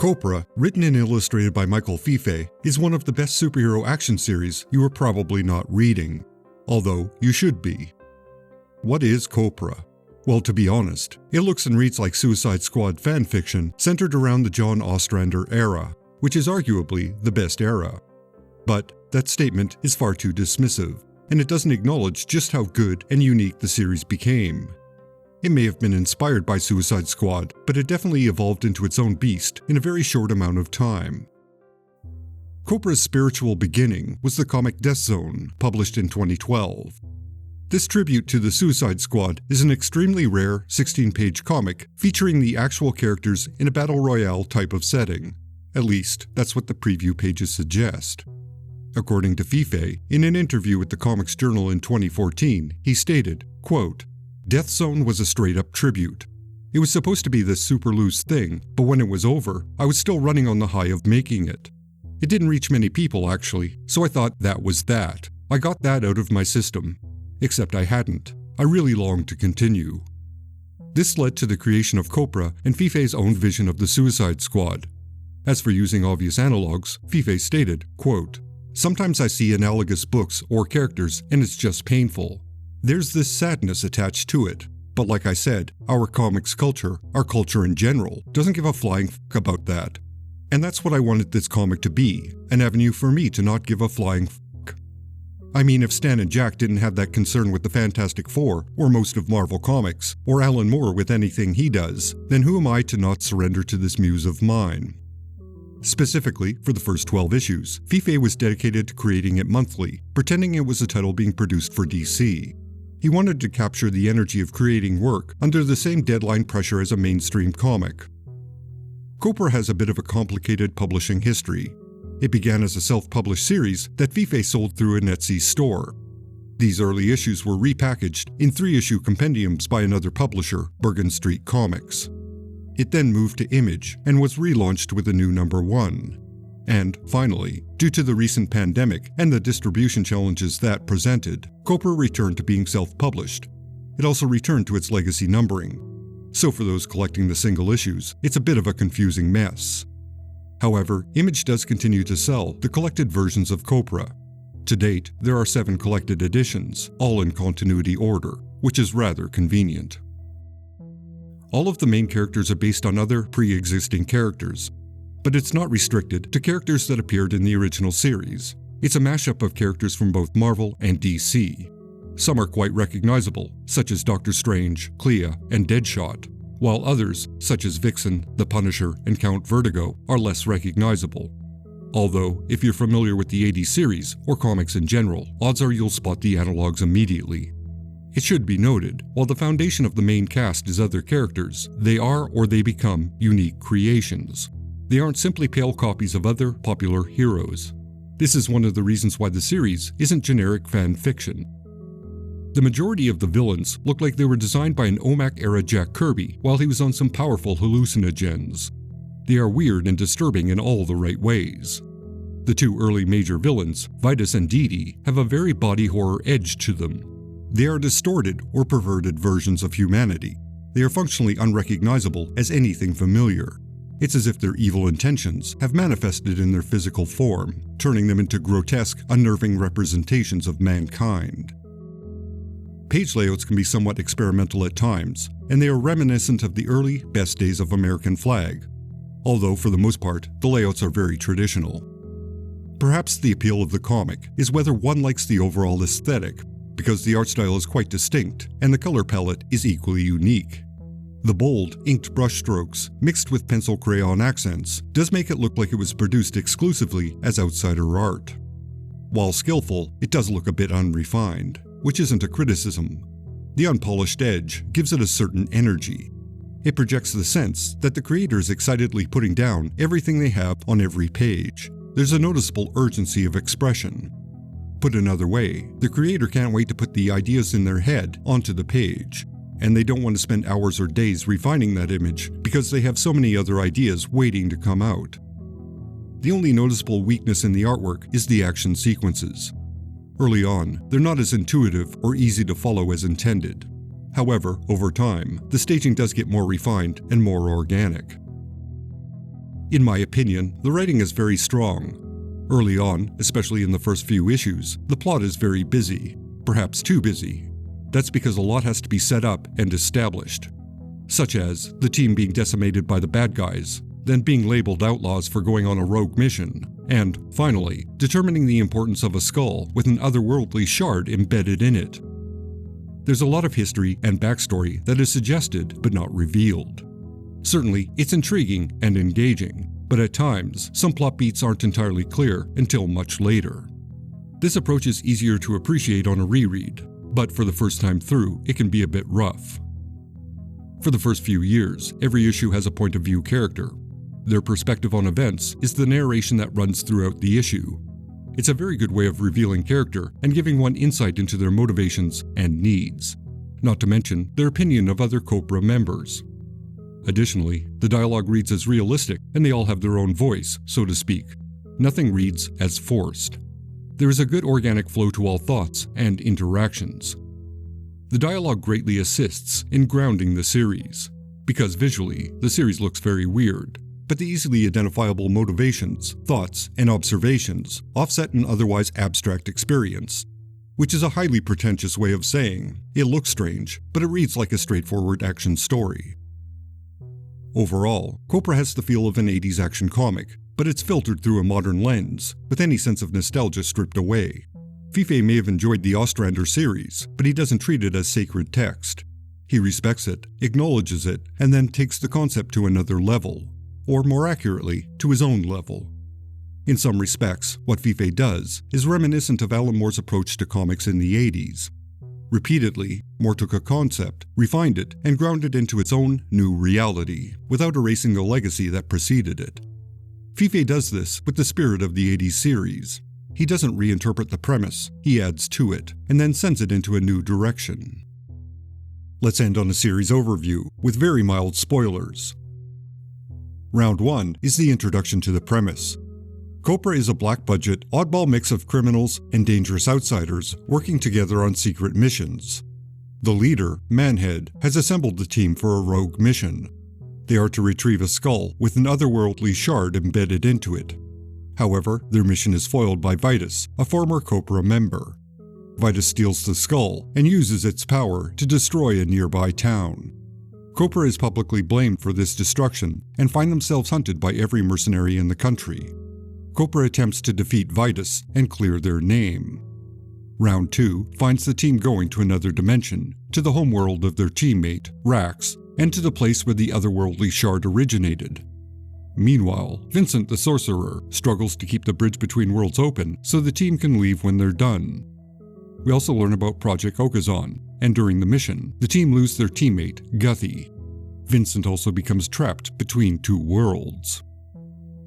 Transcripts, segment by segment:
Copra, written and illustrated by Michel Fiffe, is one of the best superhero action series you are probably not reading, although you should be. What is Copra? Well, to be honest, it looks and reads like Suicide Squad fanfiction centered around the John Ostrander era, which is arguably the best era. But that statement is far too dismissive, and it doesn't acknowledge just how good and unique the series became. It may have been inspired by Suicide Squad, but it definitely evolved into its own beast in a very short amount of time. Copra's spiritual beginning was the comic Death Zone, published in 2012. This tribute to the Suicide Squad is an extremely rare 16-page comic featuring the actual characters in a battle royale type of setting. At least, that's what the preview pages suggest. According to Fiffe, in an interview with the Comics Journal in 2014, he stated, quote, "Death Zone was a straight-up tribute. It was supposed to be this super loose thing, but when it was over, I was still running on the high of making it. It didn't reach many people, actually, so I thought that was that. I got that out of my system. Except I hadn't. I really longed to continue." This led to the creation of Copra and Fiffe's own vision of the Suicide Squad. As for using obvious analogs, Fiffe stated, quote, "Sometimes I see analogous books or characters and it's just painful. There's this sadness attached to it. But like I said, our comics culture, our culture in general, doesn't give a flying fuck about that. And that's what I wanted this comic to be, an avenue for me to not give a flying fuck. I mean, if Stan and Jack didn't have that concern with the Fantastic Four, or most of Marvel Comics, or Alan Moore with anything he does, then who am I to not surrender to this muse of mine?" Specifically, for the first 12 issues, Fiffe was dedicated to creating it monthly, pretending it was a title being produced for DC. He wanted to capture the energy of creating work under the same deadline pressure as a mainstream comic. Copra has a bit of a complicated publishing history. It began as a self-published series that Fiffe sold through a Etsy store. These early issues were repackaged in 3-issue compendiums by another publisher, Bergen Street Comics. It then moved to Image and was relaunched with a new #1. And, finally, due to the recent pandemic and the distribution challenges that presented, Copra returned to being self-published. It also returned to its legacy numbering. So for those collecting the single issues, it's a bit of a confusing mess. However, Image does continue to sell the collected versions of Copra. To date, there are 7 collected editions, all in continuity order, which is rather convenient. All of the main characters are based on other pre-existing characters, but it's not restricted to characters that appeared in the original series. It's a mashup of characters from both Marvel and DC. Some are quite recognizable, such as Doctor Strange, Clea, and Deadshot, while others, such as Vixen, the Punisher, and Count Vertigo, are less recognizable. Although, if you're familiar with the 80s series, or comics in general, odds are you'll spot the analogs immediately. It should be noted, while the foundation of the main cast is other characters, they are or they become unique creations. They aren't simply pale copies of other popular heroes. This is one of the reasons why the series isn't generic fan fiction. The majority of the villains look like they were designed by an OMAC-era Jack Kirby while he was on some powerful hallucinogens. They are weird and disturbing in all the right ways. The 2 early major villains, Vitus and Dee Dee, have a very body horror edge to them. They are distorted or perverted versions of humanity. They are functionally unrecognizable as anything familiar. It's as if their evil intentions have manifested in their physical form, turning them into grotesque, unnerving representations of mankind. Page layouts can be somewhat experimental at times, and they are reminiscent of the early, best days of American Flag. Although, for the most part, the layouts are very traditional. Perhaps the appeal of the comic is whether one likes the overall aesthetic, because the art style is quite distinct, and the color palette is equally unique. The bold, inked brushstrokes, mixed with pencil crayon accents, does make it look like it was produced exclusively as outsider art. While skillful, it does look a bit unrefined, which isn't a criticism. The unpolished edge gives it a certain energy. It projects the sense that the creator is excitedly putting down everything they have on every page. There's a noticeable urgency of expression. Put another way, the creator can't wait to put the ideas in their head onto the page, and they don't want to spend hours or days refining that image because they have so many other ideas waiting to come out. The only noticeable weakness in the artwork is the action sequences. Early on, they're not as intuitive or easy to follow as intended. However, over time, the staging does get more refined and more organic. In my opinion, the writing is very strong. Early on, especially in the first few issues, the plot is very busy, perhaps too busy. That's because a lot has to be set up and established, such as the team being decimated by the bad guys, then being labeled outlaws for going on a rogue mission, and, finally, determining the importance of a skull with an otherworldly shard embedded in it. There's a lot of history and backstory that is suggested but not revealed. Certainly, it's intriguing and engaging, but at times, some plot beats aren't entirely clear until much later. This approach is easier to appreciate on a reread, but for the first time through, it can be a bit rough. For the first few years, every issue has a point of view character. Their perspective on events is the narration that runs throughout the issue. It's a very good way of revealing character and giving one insight into their motivations and needs, not to mention their opinion of other Copra members. Additionally, the dialogue reads as realistic and they all have their own voice, so to speak. Nothing reads as forced. There is a good organic flow to all thoughts and interactions. The dialogue greatly assists in grounding the series, because visually, the series looks very weird, but the easily identifiable motivations, thoughts, and observations offset an otherwise abstract experience, which is a highly pretentious way of saying it looks strange, but it reads like a straightforward action story. Overall, Copra has the feel of an 80s action comic, but it's filtered through a modern lens, with any sense of nostalgia stripped away. Fiffe may have enjoyed the Ostrander series, but he doesn't treat it as sacred text. He respects it, acknowledges it, and then takes the concept to another level, or more accurately, to his own level. In some respects, what Fiffe does is reminiscent of Alan Moore's approach to comics in the 80s. Repeatedly, Moore took a concept, refined it, and ground it into its own new reality, without erasing the legacy that preceded it. Fiffe does this with the spirit of the 80s series. He doesn't reinterpret the premise, he adds to it, and then sends it into a new direction. Let's end on a series overview, with very mild spoilers. Round 1 is the introduction to the premise. Copra is a black-budget, oddball mix of criminals and dangerous outsiders working together on secret missions. The leader, Manhead, has assembled the team for a rogue mission. They are to retrieve a skull with an otherworldly shard embedded into it. However, their mission is foiled by Vitus, a former Copra member. Vitus steals the skull and uses its power to destroy a nearby town. Copra is publicly blamed for this destruction and find themselves hunted by every mercenary in the country. Copra attempts to defeat Vitus and clear their name. Round 2 finds the team going to another dimension, to the homeworld of their teammate, Rax, and to the place where the otherworldly shard originated. Meanwhile, Vincent the Sorcerer struggles to keep the bridge between worlds open so the team can leave when they're done. We also learn about Project Okazon, and during the mission, the team lose their teammate, Guthie. Vincent also becomes trapped between two worlds.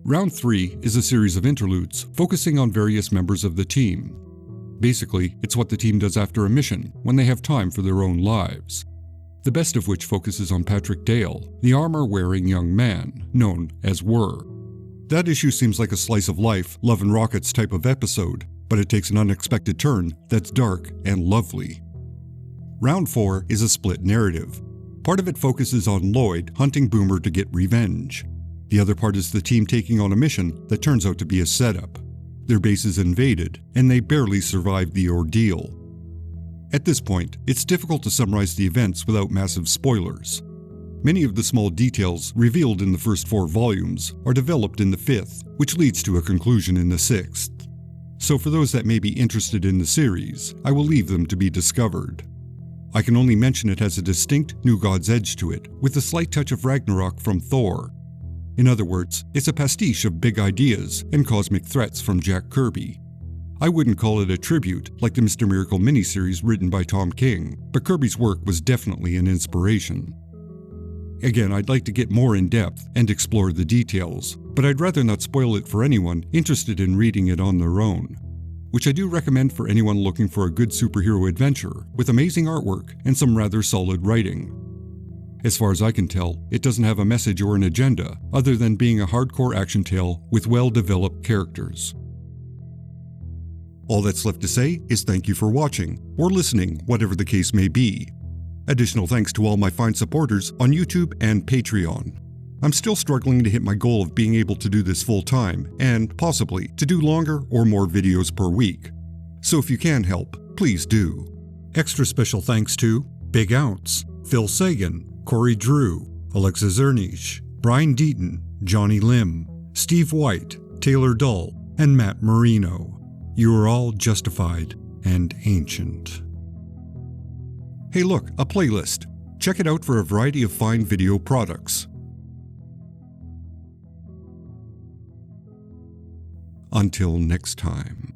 Round 3 is a series of interludes focusing on various members of the team. Basically, it's what the team does after a mission, when they have time for their own lives. The best of which focuses on Patrick Dale, the armor-wearing young man, known as Whir. That issue seems like a slice of life, Love and Rockets type of episode, but it takes an unexpected turn that's dark and lovely. Round 4 is a split narrative. Part of it focuses on Lloyd hunting Boomer to get revenge. The other part is the team taking on a mission that turns out to be a setup. Their base is invaded, and they barely survive the ordeal. At this point, it's difficult to summarize the events without massive spoilers. Many of the small details revealed in the first 4 volumes are developed in the 5th, which leads to a conclusion in the 6th. So for those that may be interested in the series, I will leave them to be discovered. I can only mention it has a distinct New Gods edge to it, with a slight touch of Ragnarok from Thor. In other words, it's a pastiche of big ideas and cosmic threats from Jack Kirby. I wouldn't call it a tribute like the Mr. Miracle miniseries written by Tom King, but Kirby's work was definitely an inspiration. Again, I'd like to get more in depth and explore the details, but I'd rather not spoil it for anyone interested in reading it on their own, which I do recommend for anyone looking for a good superhero adventure with amazing artwork and some rather solid writing. As far as I can tell, it doesn't have a message or an agenda other than being a hardcore action tale with well-developed characters. All that's left to say is thank you for watching, or listening, whatever the case may be. Additional thanks to all my fine supporters on YouTube and Patreon. I'm still struggling to hit my goal of being able to do this full time, and possibly to do longer or more videos per week. So if you can help, please do. Extra special thanks to Big Ounce, Phil Sagan, Corey Drew, Alexa Zernish, Brian Deaton, Johnny Lim, Steve White, Taylor Dull, and Matt Marino. You are all justified and ancient. Hey look, a playlist. Check it out for a variety of fine video products. Until next time.